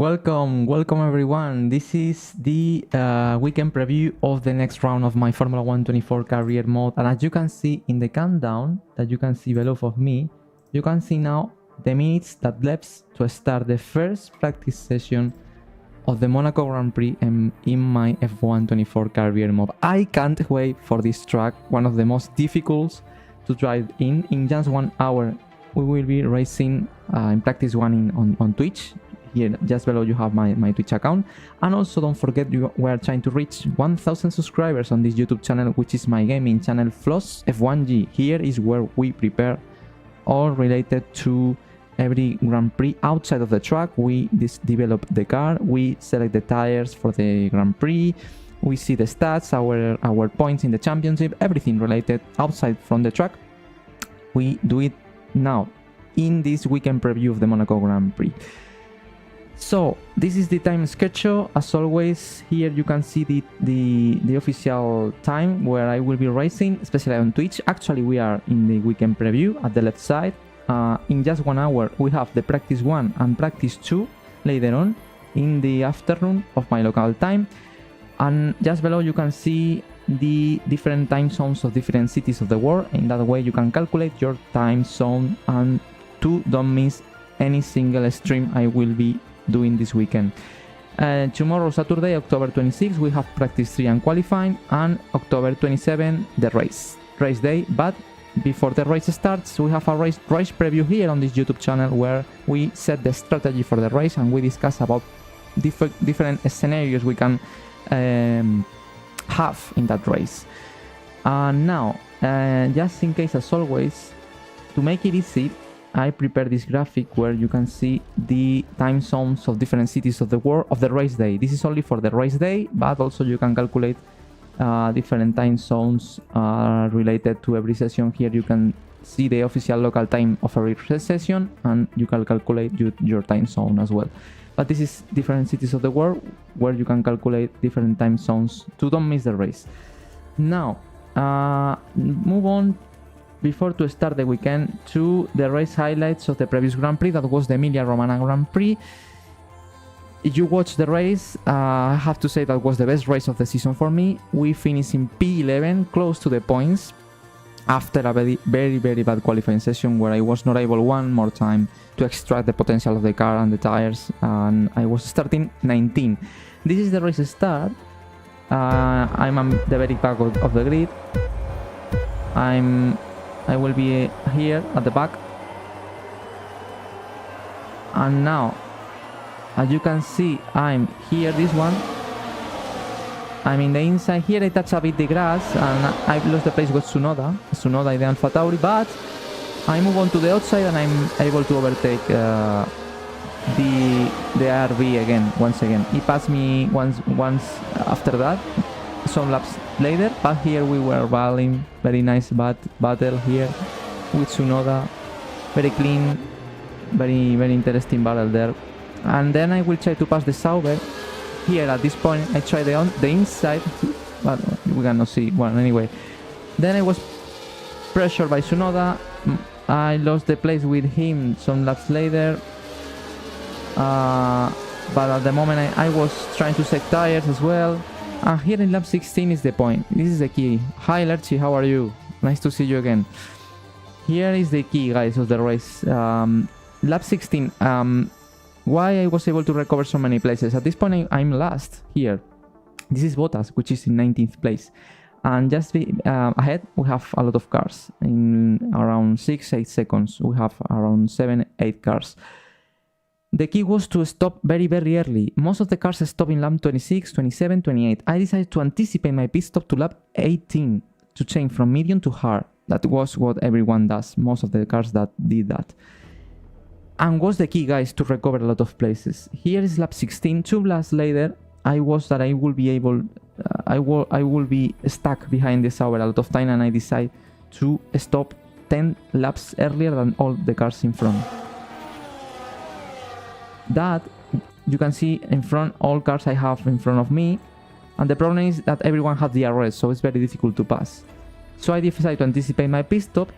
Welcome everyone. This is the weekend preview of the next round of my Formula 124 career mode, and as you can see in the countdown that you can see below of me, you can see now the minutes that left to start the first practice session of the Monaco Grand Prix in my F124 career mode. I can't wait for this track, one of the most difficult to drive in just 1 hour. We will be racing in practice one on Twitch. Here just below you have my Twitch account, and also don't forget we are trying to reach 1000 subscribers on this YouTube channel, which is my gaming channel Floss F1G. Here is where we prepare all related to every Grand Prix outside of the track. We develop the car, we select the tires for the Grand Prix, we see the stats, our points in the championship, everything related outside from the track. We do it now in this weekend preview of the Monaco Grand Prix. So this is the time schedule. As always, here you can see the official time where I will be racing, especially on Twitch. Actually, we are in the weekend preview at the left side. In just 1 hour, we have the practice 1 and practice 2 later on in the afternoon of my local time. And just below you can see the different time zones of different cities of the world. In that way, you can calculate your time zone and don't miss any single stream I will be doing this weekend. Tomorrow, Saturday, October 26, we have practice 3 and qualifying, and October 27 the race day. But before the race starts, we have a race preview here on this YouTube channel where we set the strategy for the race and we discuss about different scenarios we can have in that race. Now, just in case, as always, to make it easy, I prepared this graphic where you can see the time zones of different cities of the world of the race day. This is only for the race day, but also you can calculate different time zones related to every session. Here you can see the official local time of every session, and you can calculate your time zone as well. But this is different cities of the world where you can calculate different time zones to don't miss the race. Now, move on before to start the weekend to the race highlights of the previous Grand Prix. That was the Emilia-Romagna Grand Prix. If you watch the race, I have to say that was the best race of the season for me. We finished in P11, close to the points, after a very bad qualifying session where I was not able one more time to extract the potential of the car and the tires, and I was starting 19. This is the race start. I'm at the very back of the grid. I will be here at the back, and now, as you can see, I'm here. This one, I'm in the inside here. I touch a bit the grass, and I've lost the place with Tsunoda in the Alpha Tauri, but I move on to the outside, and I'm able to overtake the RB again. Once again, he passed me once after that, some laps later, but here we were battling. Very nice battle here with Tsunoda. Very clean, very interesting battle there. And then I will try to pass the Sauber. Here at this point I try the inside, but we cannot see. Well, anyway, then I was pressured by Tsunoda. I lost the place with him some laps later. But at the moment I was trying to check tires as well. Here in lap 16 is the point. This is the key. Hi Lerchi, how are you? Nice to see you again. Here is the key, guys, of the race. Lap 16. Why I was able to recover so many places. At this point I'm last here. This is Bottas, which is in 19th place. And just ahead we have a lot of cars. In around 6-8 seconds we have around 7-8 cars. The key was to stop very early. Most of the cars stop in lap 26, 27, 28. I decided to anticipate my pit stop to lap 18 to change from medium to hard. That was what everyone does, most of the cars that did that. And was the key, guys, to recover a lot of places. Here is lap 16. 2 laps later, I will be stuck behind the Sauber a lot of time, and I decide to stop 10 laps earlier than all the cars in front. That you can see in front, all cars I have in front of me, and the problem is that everyone has DRS, so it's very difficult to pass. So I decided to anticipate my pit stop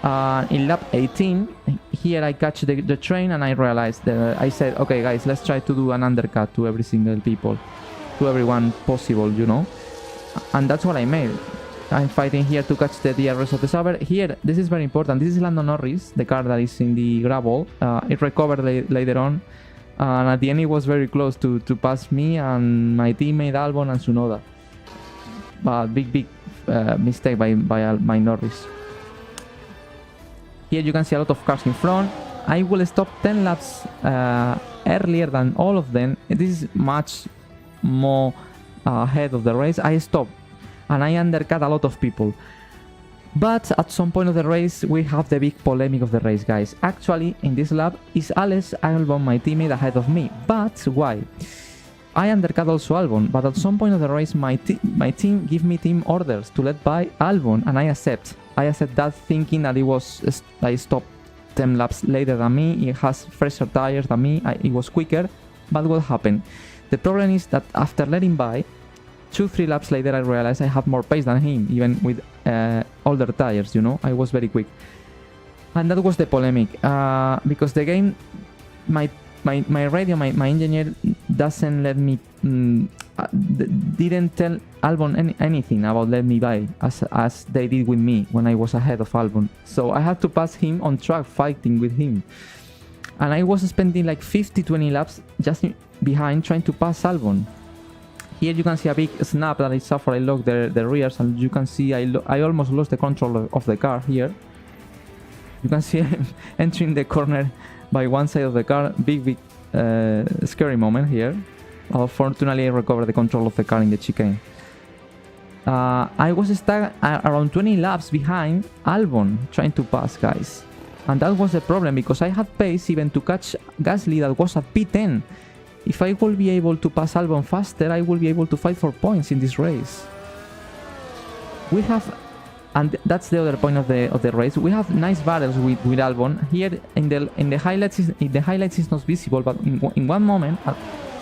In lap 18, here I catch the train and I realized that I said, okay guys, let's try to do an undercut to every single people, to everyone possible, you know. And that's what I made. I'm fighting here to catch the DRS of the server. Here, this is very important. This is Lando Norris, the car that is in the gravel. It recovered later on. And at the end, it was very close to pass me and my teammate Albon and Tsunoda. But big mistake by Norris. Here you can see a lot of cars in front. I will stop 10 laps earlier than all of them. This is much more ahead of the race. I stopped and I undercut a lot of people. But at some point of the race, we have the big polemic of the race, guys. Actually, in this lap, is Alex Albon, my teammate, ahead of me. But why? I undercut also Albon, but at some point of the race, my team give me team orders to let by Albon, and I accept. I accept that, thinking that I stopped 10 laps later than me. It has fresher tires than me. It was quicker. But what happened? The problem is that after letting by, 2-3 laps later, I realized I have more pace than him, even with older tires. You know, I was very quick, and that was the polemic because the game, my radio, my engineer doesn't let me, didn't tell Albon anything about let me by as they did with me when I was ahead of Albon. So I had to pass him on track fighting with him. And I was spending like 50-20 laps just behind trying to pass Albon. Here you can see a big snap that I suffered. I locked the rears, and you can see I almost lost the control of the car here. You can see I'm entering the corner by one side of the car. Big scary moment here. Fortunately, I recovered the control of the car in the chicane. I was stuck around 20 laps behind Albon trying to pass, guys. And that was the problem, because I had pace even to catch Gasly that was at P10. If I will be able to pass Albon faster, I will be able to fight for points in this race. We have, and that's the other point of the race, we have nice battles with Albon. Here in the highlights, it's not visible, but in one moment,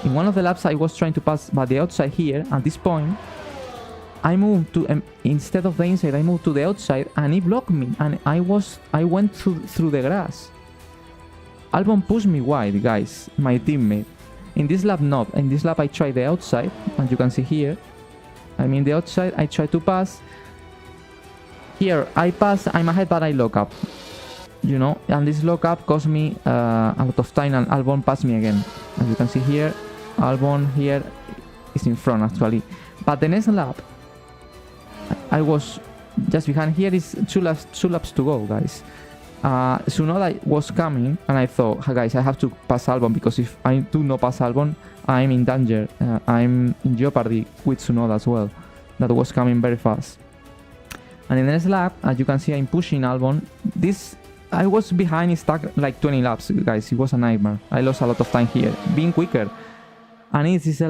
in one of the laps, I was trying to pass by the outside here. At this point, I moved to instead of the inside, I moved to the outside, and he blocked me, and I went through the grass. Albon pushed me wide, guys, my teammate. In this lap, not. In this lap, I tried the outside, and you can see here. I mean, the outside, I tried to pass. Here, I pass, I'm ahead, but I lock up. You know, and this lock up cost me a lot of time, and Albon passed me again. As you can see here, Albon here is in front, actually. But the next lap, I was just behind. Here is two laps to go, guys. Tsunoda was coming, and I thought, hey guys, I have to pass Albon, because if I do not pass Albon, I'm in danger. I'm in jeopardy with Tsunoda as well. That was coming very fast. And in the next lap, as you can see, I'm pushing Albon. I was behind, stuck like 20 laps, guys. It was a nightmare. I lost a lot of time here, being quicker. And this is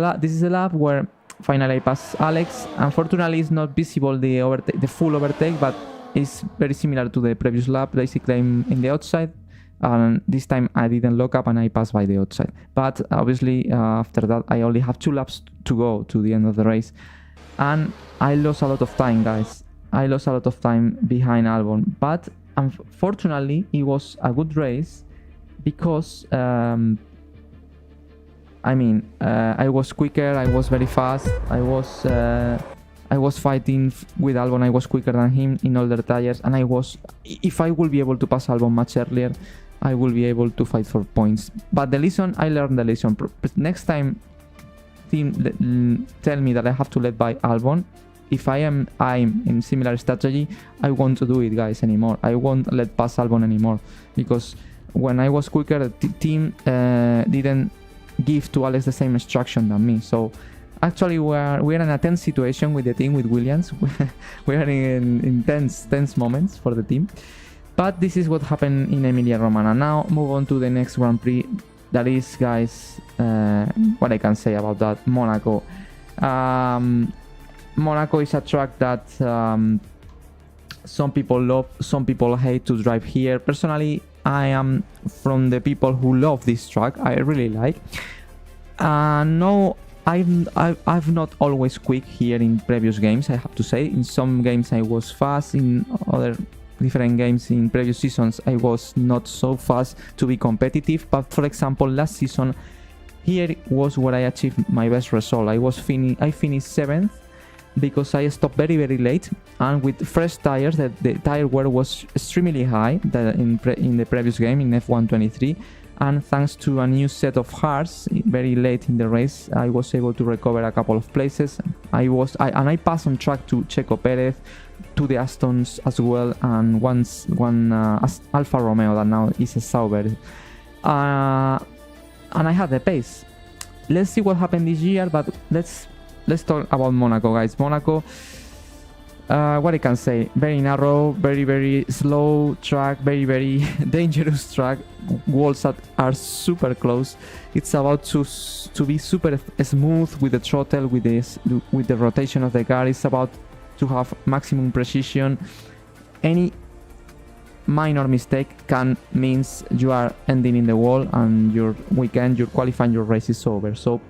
a lap where finally I pass Alex. Unfortunately, it's not visible the full overtake, but it's very similar to the previous lap. Basically, I'm in the outside, and this time I didn't lock up and I passed by the outside. But obviously, after that, I only have 2 laps to go to the end of the race, and I lost a lot of time, guys. I lost a lot of time behind Albon, but unfortunately, it was a good race because I was quicker. I was very fast. I was fighting with Albon. I was quicker than him in all the tires, and if I will be able to pass Albon much earlier, I will be able to fight for points. But I learned the lesson. Next time, team tell me that I have to let by Albon. If I'm in similar strategy, I won't do it, guys, anymore. I won't let pass Albon anymore, because when I was quicker, the team didn't give to Alex the same instruction than me. So actually, we're in a tense situation with the team, with Williams. We are in tense moments for the team. But this is what happened in Emilia-Romagna. Now move on to the next Grand Prix. That is, guys, what I can say about that. Monaco. Monaco is a track that some people love, some people hate to drive here. Personally, I am from the people who love this track. I really like. No, I've not always quick here in previous games, I have to say. In some games I was fast, in other different games in previous seasons, I was not so fast to be competitive. But for example, last season, here was where I achieved my best result. I finished 7th because I stopped very late, and with fresh tires, the tire wear was extremely high in the previous game in F123. And thanks to a new set of hards very late in the race, I was able to recover a couple of places. I passed on track to Checo Perez, to the Astons as well, and one Alfa Romeo that now is a Sauber. And I had the pace. Let's see what happened this year, but let's talk about Monaco, guys. Monaco, what I can say, very narrow, very slow track, very dangerous track. Walls that are super close. It's about to be super smooth with the throttle, with the rotation of the car. It's about to have maximum precision. Any minor mistake means you are ending in the wall, and your qualifying your race is over. So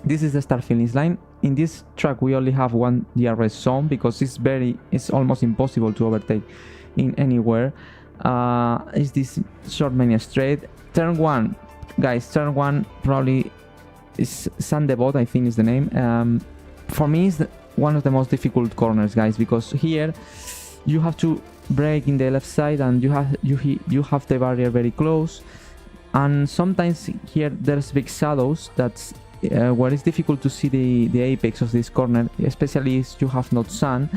this is the start finish line. In this track we only have one DRS zone because it's almost impossible to overtake in anywhere. Is this short mania straight? Turn 1, guys, turn 1 probably is Sandebot, I think is the name. For me it's one of the most difficult corners, guys, because here you have to brake in the left side, and you have the barrier very close, and sometimes here there's big shadows that's where it's difficult to see the apex of this corner, especially if you have not sun.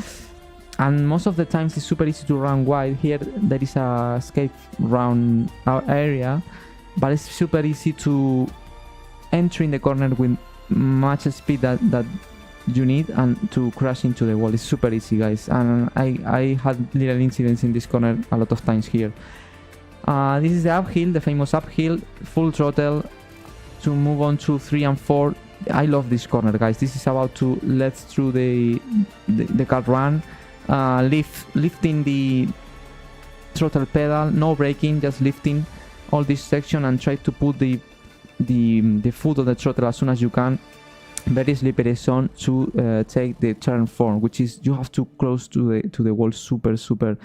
And most of the times it's super easy to run wide. Here there is a escape round area, but it's super easy to enter in the corner with much speed that you need, and to crash into the wall. It's super easy, guys, and I had little incidents in this corner a lot of times here. This is the uphill, the famous uphill, full throttle to move on to 3 and 4. I love this corner, guys. This is about to let through the car run, lifting the throttle pedal, no braking, just lifting all this section, and try to put the foot of the throttle as soon as you can. Very slippery zone to take the turn 4, which is you have to close to the wall super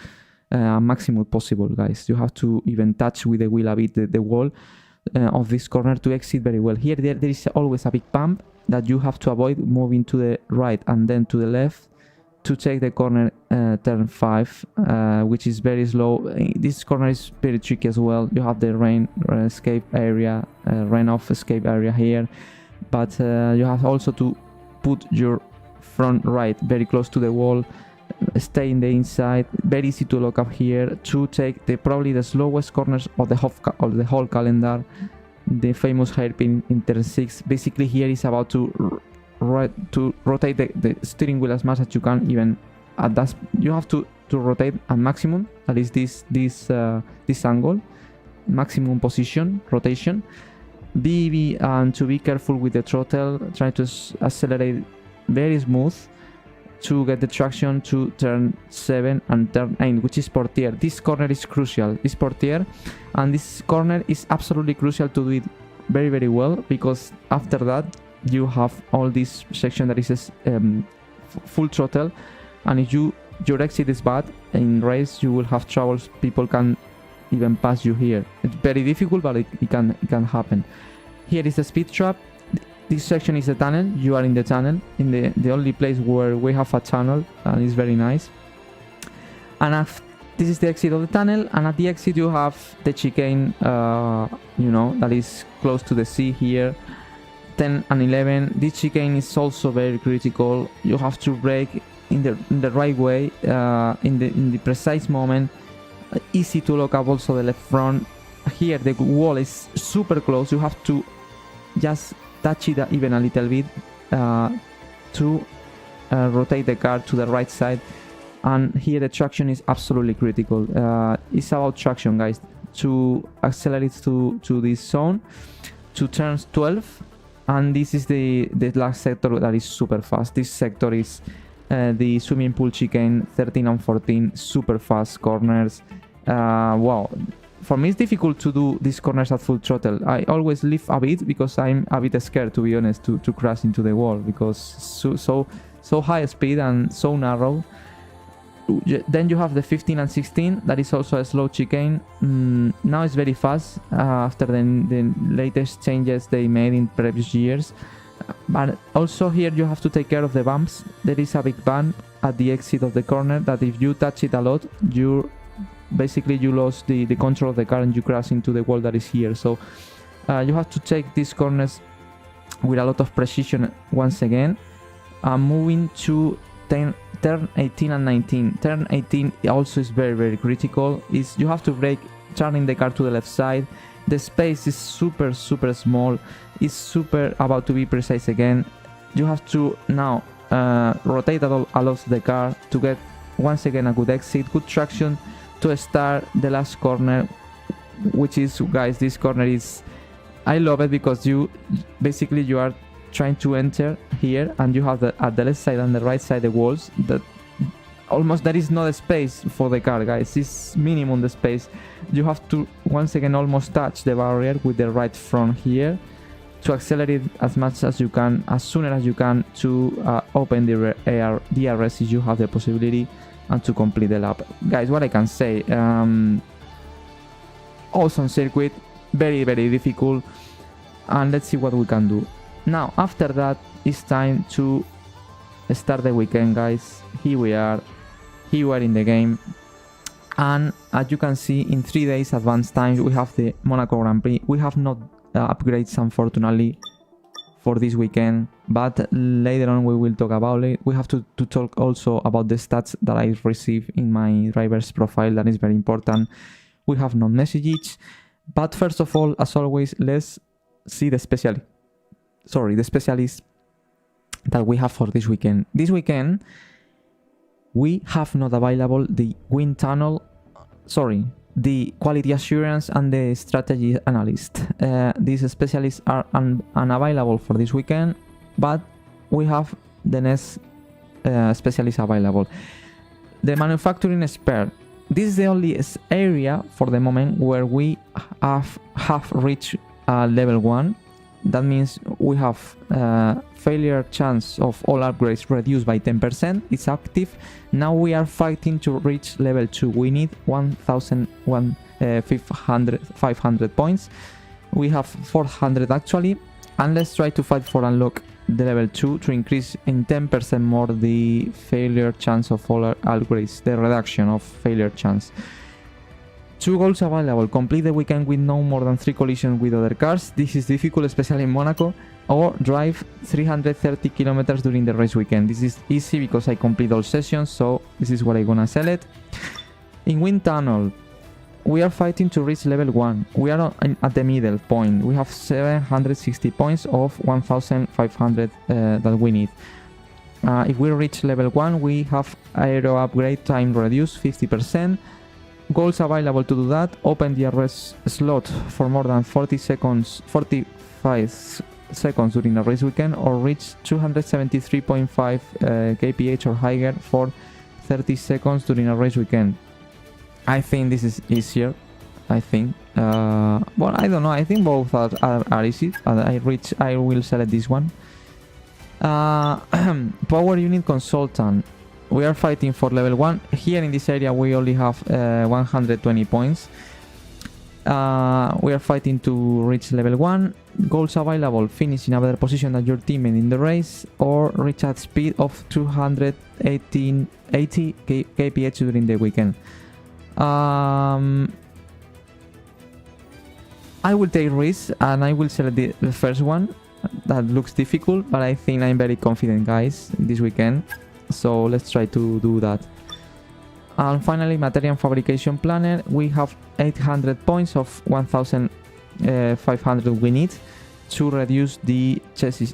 maximum possible, guys. You have to even touch with the wheel a bit the wall of this corner to exit very well. Here there is always a big bump that you have to avoid, moving to the right and then to the left to take the corner turn 5, which is very slow. This corner is very tricky as well. You have the rain escape area, rain-off escape area here, but you have also to put your front right very close to the wall, stay in the inside. Very easy to lock up here to take probably the slowest corners of the whole calendar, the famous hairpin in turn 6. Basically here is about to rotate the steering wheel as much as you can. Even at that, you have to rotate at maximum, at least this angle, maximum position rotation. And to be careful with the throttle, try to accelerate very smooth to get the traction to turn 7 and turn 8, which is Portier. This corner is crucial, this Portier, and this corner is absolutely crucial to do it very well, because after that you have all this section that is full throttle, and if your exit is bad in race, you will have troubles. People can even pass you here. It's very difficult, but it can happen. Here is the speed trap. This section is a tunnel. You are in the tunnel, in the only place where we have a tunnel, and it's very nice. And this is the exit of the tunnel, and at the exit you have the chicane, that is close to the sea here. 10 and 11. This chicane is also very critical. You have to brake in the right way, in the precise moment. Easy to lock up also the left front. Here the wall is super close. You have to just touch it even a little bit to rotate the car to the right side. And here the traction is absolutely critical. It's about traction, guys, to accelerate to this zone, to turn 12. And this is the last sector that is super fast. This sector is the swimming pool chicane, 13 and 14, super fast corners. Wow, for me it's difficult to do these corners at full throttle. I always leave a bit because I'm a bit scared, to be honest, to crash into the wall, because so high speed and so narrow. then you have the 15 and 16, that is also a slow chicane. Now it's very fast after the latest changes they made in previous years. But also here you have to take care of the bumps. There is a big bump at the exit of the corner that if you touch it a lot, you lost the control of the car and you crash into the wall that is here. So you have to take these corners with a lot of precision once again. Moving to turn 18 and 19. Turn 18 also is very critical. You have to brake turning the car to the left side. The space is super small. It's super about to be precise again. You have to now rotate a lot the car to get once again a good exit, good traction to start the last corner, which is, guys, this corner is, I love it because you are trying to enter here and you have at the left side and the right side the walls that almost there is no space for the car, guys. It's minimum the space. You have to once again almost touch the barrier with the right front here to accelerate as much as you can, as soon as you can, to open the DRS if you have the possibility, and to complete the lap. Guys, what I can say, awesome circuit, very difficult, and let's see what we can do. Now after that it's time to start the weekend, guys. Here we are in the game, and as you can see, in 3 days advance time we have the Monaco Grand Prix. We have not upgrades unfortunately for this weekend, but later on we will talk about it. We have to talk also about the stats that I receive in my driver's profile. That is very important. We have no messages, but first of all, as always, let's see the specialist that we have for this weekend. This weekend we have not available the wind tunnel, the quality assurance and the strategy analyst. These specialists are unavailable for this weekend, but we have the next specialist available. The manufacturing expert. This is the only area for the moment where we have reached level 1. That means we have failure chance of all upgrades reduced by 10%. It's active. Now we are fighting to reach level 2. We need 1,500 points. We have 400 actually. And let's try to fight for unlock the level 2 to increase in 10% more the failure chance of all upgrades, the reduction of failure chance. 2 goals available. Complete the weekend with no more than 3 collisions with other cars. This is difficult, especially in Monaco. Or drive 330 kilometers during the race weekend. This is easy because I complete all sessions, so this is what I'm gonna sell it. In wind tunnel, we are fighting to reach level 1. We are at the middle point. We have 760 points of 1,500 that we need. If we reach level 1, we have aero upgrade time reduced 50%. Goals available to do that: open the DRS slot for more than 45 seconds during a race weekend, or reach 273.5 kph or higher for 30 seconds during a race weekend. I think this is easier. I think. Well, I don't know. I think both are easy. I will select this one. Power unit consultant. We are fighting for level 1. Here in this area we only have 120 points. We are fighting to reach level 1. Goals available: finish in a better position than your teammate in the race, or reach a speed of 280 kph during the weekend. I will take risks and I will select the first one. That looks difficult, but I think I'm very confident, guys, this weekend. So let's try to do that. And finally, material fabrication planner. We have 800 points of 1,500 we need to reduce the chassis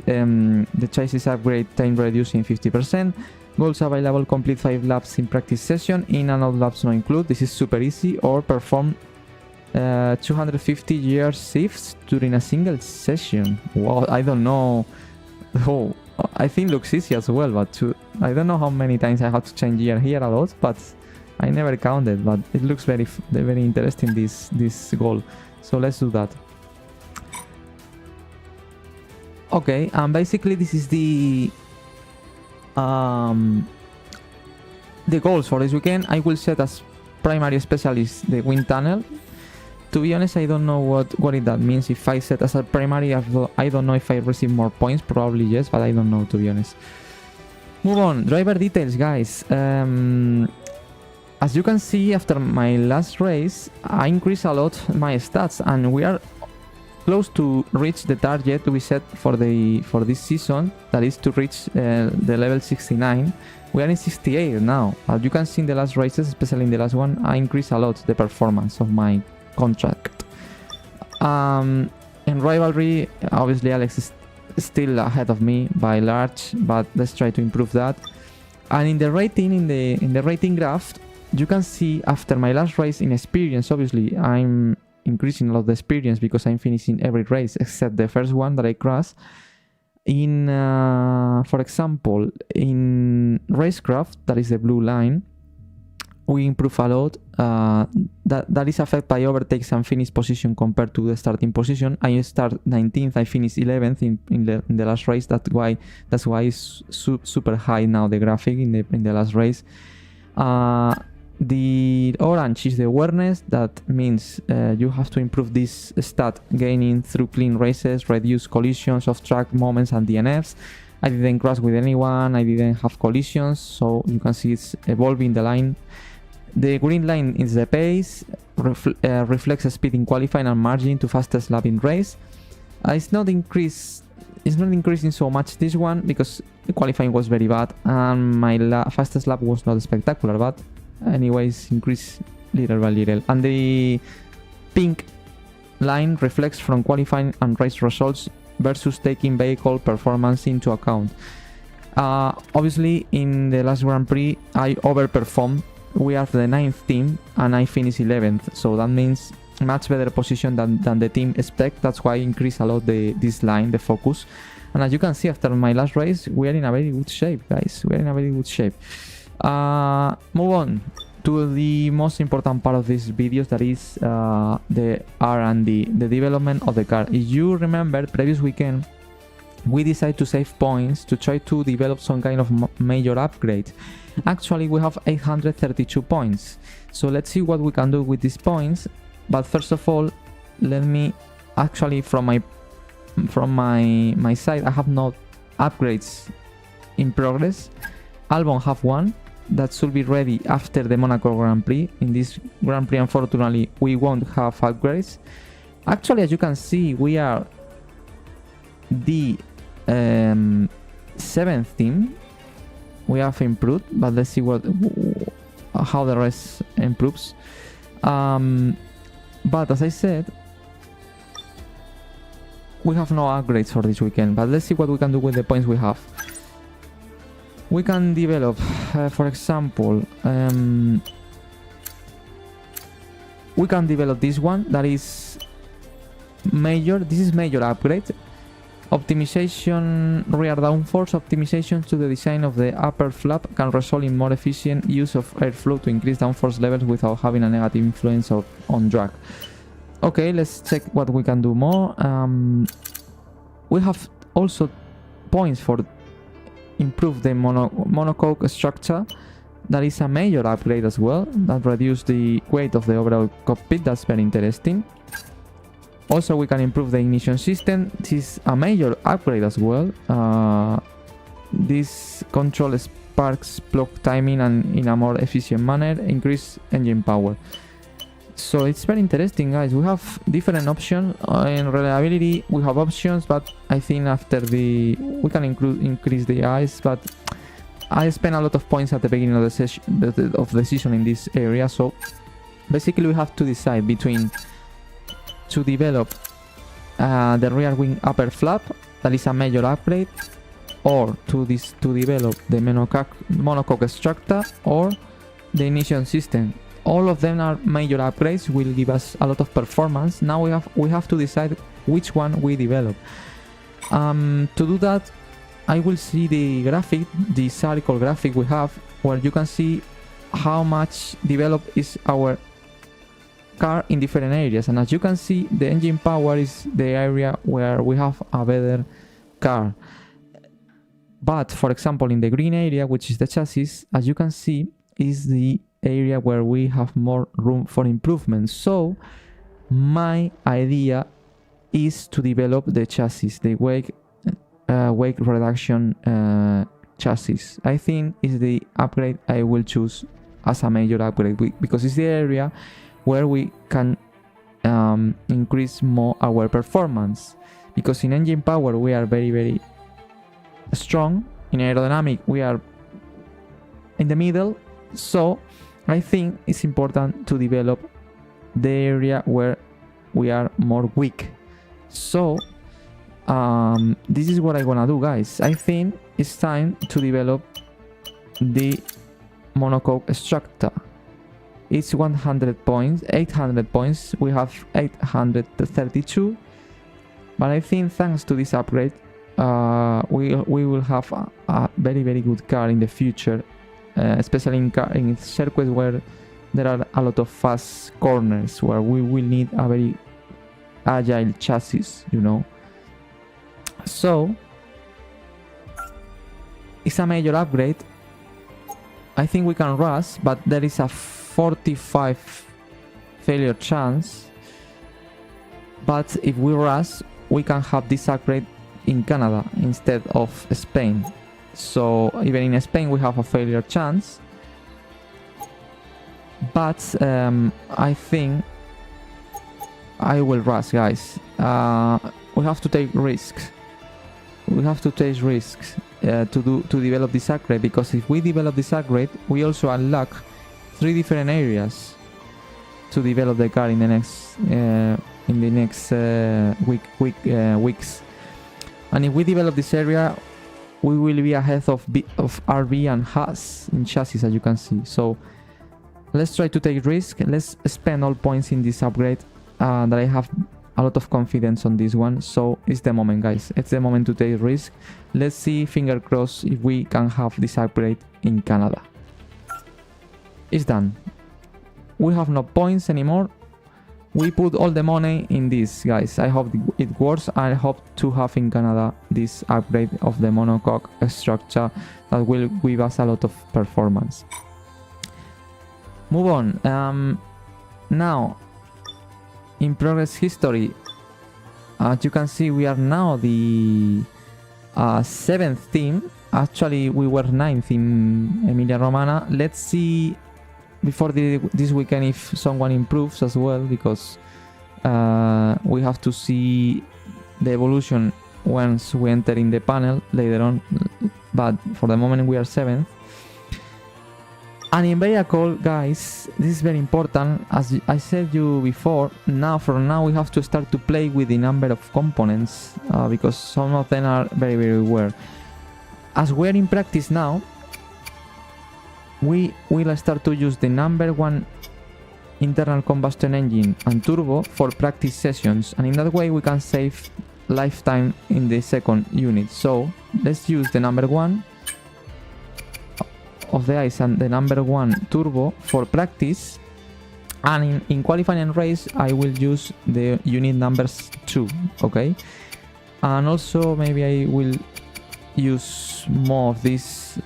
upgrade time reducing 50%. Goals available: complete 5 laps in practice session, in and out laps not include. This is super easy. Or perform 250 gear shifts during a single session. Wow, I don't know. Oh, I think looks easy as well, but I don't know how many times I have to change gear here a lot, but I never counted. But it looks very interesting, this goal. So let's do that. Okay, and basically this is the the goals for this weekend, I will set as primary specialist the wind tunnel. To be honest, I don't know what that means. If I set as a primary, I don't know if I receive more points. Probably yes, but I don't know, to be honest. Move on. Driver details, guys. As you can see, after my last race, I increased a lot my stats, and we are close to reach the target we set for this season. That is to reach the level 69. We are in 68 now. As you can see in the last races, especially in the last one, I increased a lot the performance of my contract. In rivalry, obviously Alex is still ahead of me by large, but let's try to improve that. And in the rating, in the rating graph, you can see after my last race in experience, obviously I'm increasing a lot of the experience because I'm finishing every race except the first one that I crashed. In for example, in racecraft, that is the blue line, we improve a lot. That is affected by overtakes and finish position compared to the starting position. I start 19th, I finish 11th in the last race. That's why it's super high now, the graphic in the last race. The orange is the awareness. That means you have to improve this stat, gaining through clean races, reduce collisions, off-track moments and DNFs. I didn't crash with anyone, I didn't have collisions, so you can see it's evolving the line. The green line is the pace, reflects speed in qualifying and margin to fastest lap in race. It's not increasing so much, this one, because the qualifying was very bad and my fastest lap was not spectacular, but anyways, increase little by little. And the pink line reflects from qualifying and race results versus taking vehicle performance into account. Obviously, in the last Grand Prix, I overperformed. We are the 9th team and I finished 11th, so that means much better position than the team expect. That's why I increase a lot this line, the focus. And as you can see, after my last race, we are in a very good shape, guys. We are in a very good shape. Move on to the most important part of these videos, that is the R&D, the development of the car. If you remember, previous weekend, we decided to save points to try to develop some kind of major upgrade. Actually, we have 832 points. So let's see what we can do with these points. But first of all, let me actually from my side, I have no upgrades in progress. Albon have one that should be ready after the Monaco Grand Prix. In this Grand Prix, unfortunately, we won't have upgrades. Actually, as you can see, we are the 7th team. We have improved, but let's see how the rest improves. But as I said, we have no upgrades for this weekend. But let's see what we can do with the points we have. We can develop, for example, we can develop this one. That is major. This is major upgrade. Optimization, rear downforce optimization to the design of the upper flap can result in more efficient use of airflow to increase downforce levels without having a negative influence on drag. Okay, let's check what we can do more. We have also points for improve the monocoque structure. That is a major upgrade as well. That reduces the weight of the overall cockpit. That's very interesting. Also, we can improve the ignition system. This is a major upgrade as well. This control sparks plug timing and in a more efficient manner, increase engine power. So it's very interesting, guys. We have different options. In reliability, we have options, but I think after we can increase the eyes. But I spent a lot of points at the beginning of the season in this area. So basically, we have to decide between to develop the rear wing upper flap, that is a major upgrade, or to develop the monocoque structure or the ignition system. All of them are major upgrades, will give us a lot of performance. Now we have to decide which one we develop. To do that, I will see the graphic, the circle graphic we have, where you can see how much developed is our car in different areas. And as you can see, the engine power is the area where we have a better car. But for example, in the green area, which is the chassis, as you can see, is the area where we have more room for improvement. So my idea is to develop the chassis, the weight reduction chassis. I think is the upgrade I will choose as a major upgrade, because it's the area where we can increase more our performance, because in engine power we are very strong, in aerodynamic we are in the middle. So I think it's important to develop the area where we are more weak. So this is what I wanna do, guys. I think it's time to develop the monocoque structure. It's 100 points, 800 points. We have 832, but I think thanks to this upgrade we will have a very good car in the future, especially in circuits where there are a lot of fast corners, where we will need a very agile chassis, you know. So it's a major upgrade. I think we can rush, but there is a 45 failure chance. But if we rush, we can have this upgrade in Canada instead of Spain. So even in Spain we have a failure chance. But I think I will rush, guys. We have to take risks. We have to take risks to develop this upgrade, because if we develop this upgrade, we also unlock 3 different areas to develop the car in the next weeks. And if we develop this area, we will be ahead of RB and Haas in chassis, as you can see. So let's try to take risk. Let's spend all points in this upgrade. That I have a lot of confidence on this one. So it's the moment, guys. It's the moment to take risk. Let's see, finger crossed, if we can have this upgrade in Canada. It's done. We have no points anymore. We put all the money in this, guys. I hope it works. I hope to have in Canada this upgrade of the monocoque structure that will give us a lot of performance. Move on. Now, in progress history, as you can see, we are now the 7th team. Actually, we were 9th in Emilia Romagna. Let's see before this weekend if someone improves as well, because we have to see the evolution once we enter in the panel later on. But for the moment we are 7th. And in vehicle, guys, this is very important. As I said you before, from now we have to start to play with the number of components, because some of them are very rare. As we're in practice now, we will start to use the number 1 internal combustion engine and turbo for practice sessions, and in that way we can save lifetime in the second unit. So let's use the number 1 of the ice and the number 1 turbo for practice, and in qualifying and race I will use the unit numbers 2, okay? And also maybe I will use more of this.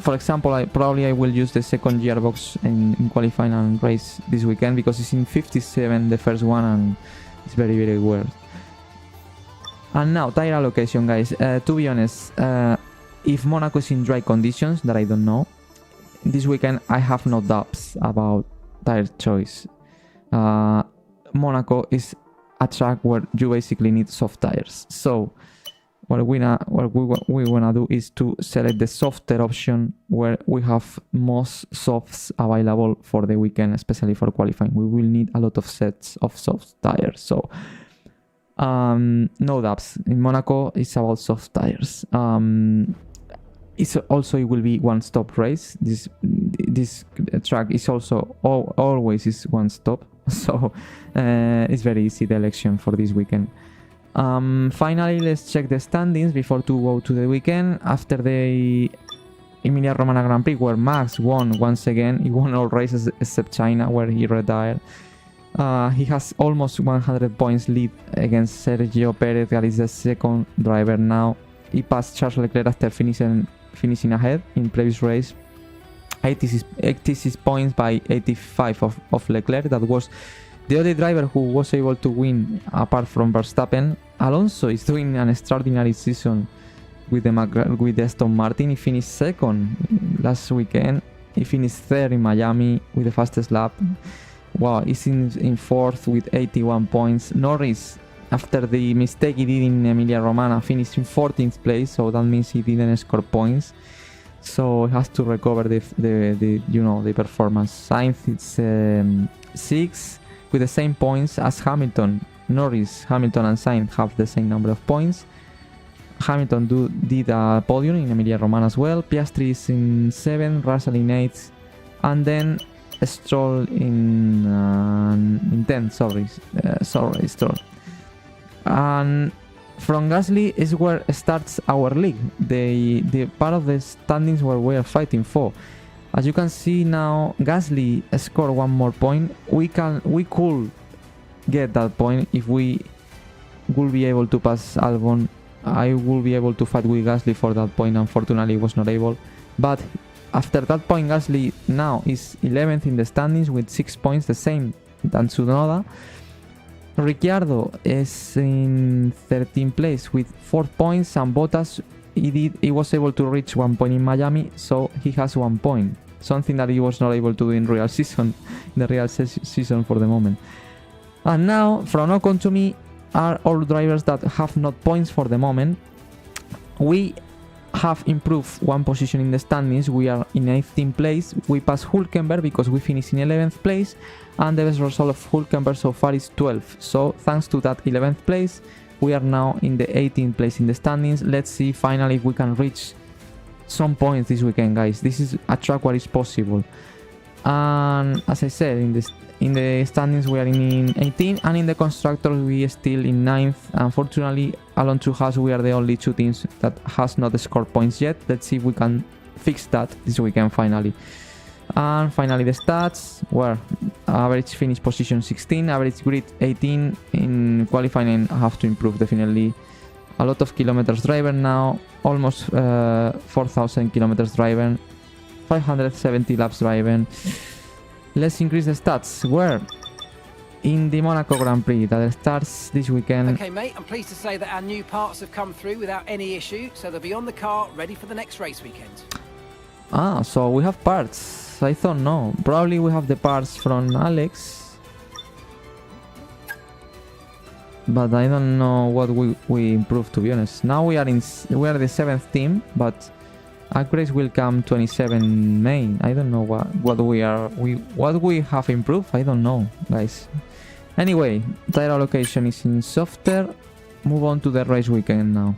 For example, I will use the second gearbox in qualifying and race this weekend, because it's in 57 the first one, and it's very weird. And now tire allocation, guys. To be honest, if Monaco is in dry conditions, that I don't know, this weekend I have no doubts about tire choice. Monaco is a track where you basically need soft tires. So what we wanna do is to select the softer option, where we have most softs available for the weekend, especially for qualifying. We will need a lot of sets of soft tires. So no doubts. In Monaco, it's about soft tires. It will be one-stop race. This track is also always is one-stop, so it's very easy, the election for this weekend. Finally, let's check the standings before to go to the weekend. After the Emilia Romagna Grand Prix, where Max won once again, he won all races except China, where he retired. He has almost 100 points lead against Sergio Perez, that is the second driver now. He passed Charles Leclerc after finishing ahead in previous race. 86 points by 85 of Leclerc. That was the only driver who was able to win apart from Verstappen. Alonso is doing an extraordinary season with the Aston Martin. He finished second last weekend. He finished third in Miami with the fastest lap. Wow, he's in fourth with 81 points. Norris, after the mistake he did in Emilia-Romagna, finished in 14th place, so that means he didn't score points. So he has to recover the performance. Sainz is 6 with the same points as Hamilton. Norris, Hamilton and Sainz have the same number of points. Hamilton did a podium in Emilia-Romagna as well. Piastri is in 7, Russell in 8, and then Stroll in 10. Sorry, Stroll. And from Gasly is where starts our league. The part of the standings where we are fighting for. As you can see now, Gasly scored one more point. We could get that point if we will be able to pass Albon. I will be able to fight with Gasly for that point. Unfortunately, was not able. But after that point, Gasly now is 11th in the standings with 6 points, the same than Tsunoda. Ricciardo is in 13th place with 4 points, and Bottas he was able to reach 1 point in Miami, so he has 1 point. Something that he was not able to do in real season, season for the moment. And now, from Ocon to me, are all drivers that have not points for the moment. We have improved 1 position in the standings. We are in 18th place. We passed Hülkenberg because we finished in 11th place, and the best result of Hülkenberg so far is 12th. So thanks to that 11th place, we are now in the 18th place in the standings. Let's see finally if we can reach some points this weekend, guys. This is a track where it's possible. And as I said, in the standings we are in 18, and in the constructors we are still in 9th. Unfortunately, Alonso Haas, we are the only 2 teams that has not scored points yet. Let's see if we can fix that this weekend finally. And finally the stats were average finish position 16, average grid 18. In qualifying I have to improve definitely. A lot of kilometers driven now, almost 4,000 kilometers driven, 570 laps driven. Let's increase the stats. Where? In the Monaco Grand Prix that starts this weekend. Okay, mate, I'm pleased to say that our new parts have come through without any issue, so they'll be on the car, ready for the next race weekend. Ah, so we have parts. I thought no. Probably we have the parts from Alex. But I don't know what we improved, to be honest. Now we are the 7th team, but upgrades will come 27 main. I don't know what we have improved. I don't know, guys. Anyway, tire allocation is in softer. Move on to the race weekend now.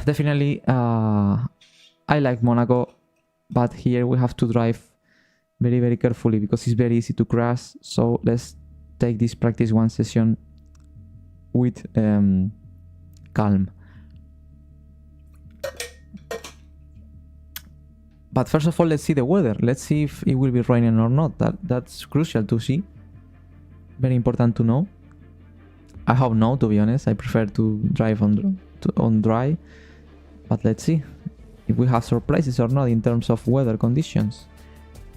Definitely, I like Monaco, but here we have to drive very, very carefully because it's very easy to crash. So let's take this practice 1 session with calm. But first of all, let's see the weather. Let's see if it will be raining or not. That's crucial to see. Very important to know. I hope no, to be honest. I prefer to drive on dry. But let's see if we have surprises or not in terms of weather conditions.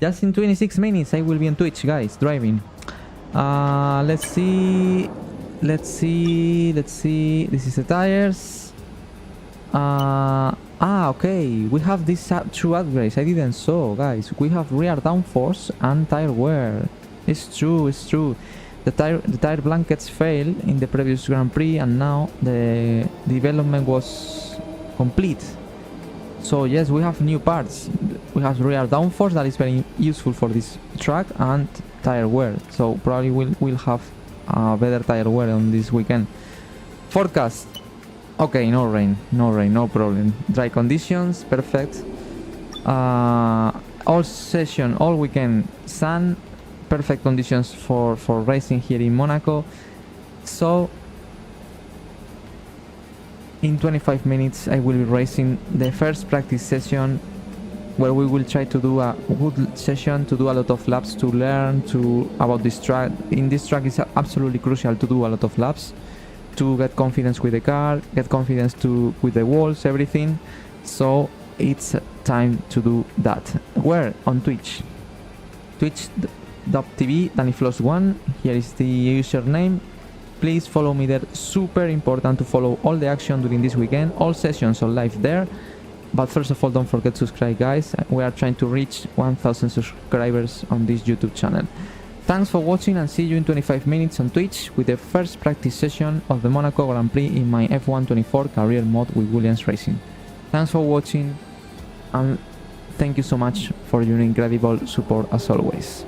Just in 26 minutes I will be on Twitch, guys, driving. Let's see. This is the tires. Okay, we have these 2 upgrades. I didn't saw, guys. We have rear downforce and tire wear. It's true. The tire blankets failed in the previous Grand Prix, and now the development was complete. So yes, we have new parts. We have rear downforce that is very useful for this track, and tire wear. So probably we'll have better tire wear on this weekend. Forecast. Okay, no rain, no problem. Dry conditions, perfect. All session, all weekend, sun, perfect conditions for racing here in Monaco. So in 25 minutes I will be racing the first practice session, where we will try to do a good session, to do a lot of laps, to learn about this track. In this track it's absolutely crucial to do a lot of laps. to get confidence with the car, get confidence with the walls, everything. So it's time to do that. Where? On Twitch. Twitch.tv DannyFloss1. Here is the username. Please follow me there. Super important to follow all the action during this weekend. All sessions are live there. But first of all, don't forget to subscribe, guys. We are trying to reach 1000 subscribers on this YouTube channel. Thanks for watching, and see you in 25 minutes on Twitch with the first practice session of the Monaco Grand Prix in my F124 career mode with Williams Racing. Thanks for watching, and thank you so much for your incredible support as always.